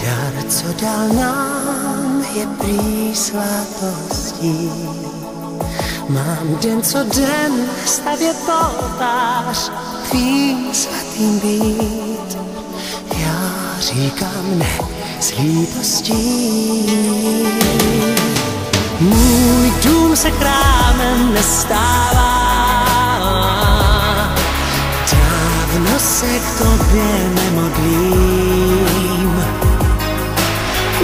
Dar, co dal nám, je prý svatostí. Mám den co den stavět oltář, tvým svatým být. Já říkám ne s lítostí. Můj dům se chrámem nestává, dávno se k tobě nemodlím.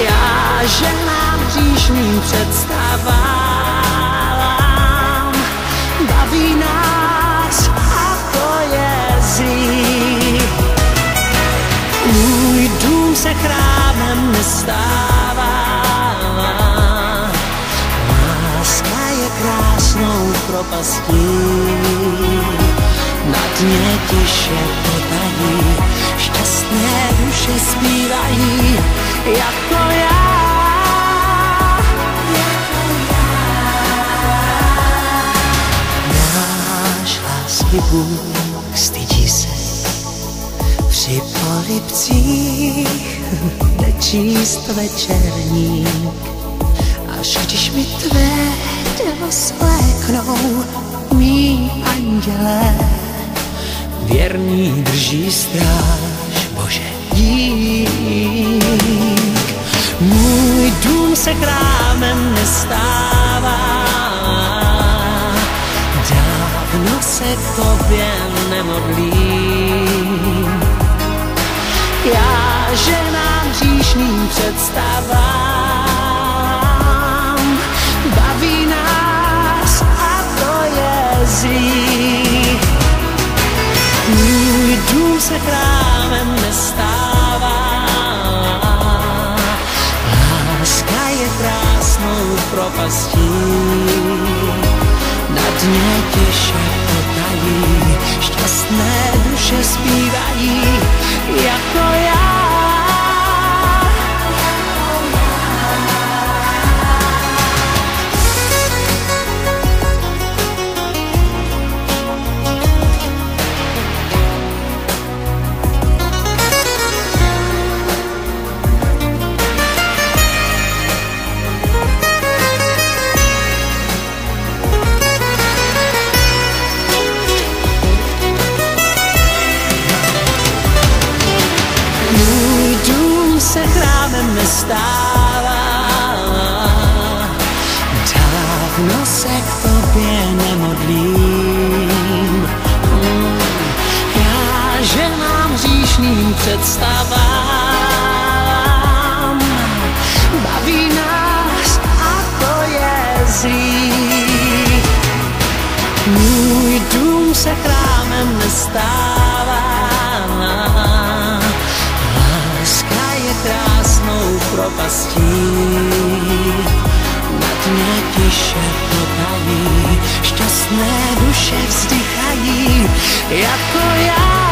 Já ženám hříšným představám, baví nás a to je zlý. Můj dům se chrámem nestává, láska je krásnou propastí. Na dně tiše potají, šťastné duše zpívají, jako já. Náš lásky Bůh stydí se při polibcích nečíst večerník. Až když mi tvé tělo sléknou, mí andělé věrný drží stráž, Bože dík. Můj dům se chrámem nestává, dávno se k tobě nemodlím. Já ženám hříšným představám, baví nás a to je zlý. Můj dům se chrámem nestává, láska je krásnou propastí. Na dně tiše potají, šťastné duše zpívají, jako já. Se chrámem nestává, dávno se k tobě nemodlím. Já ženám hříšným představám, baví nás a to je zlý. Můj dům se chrámem nestává, krásnou propastí. Na dně tiše potají, šťastné duše vzdychají, jako já.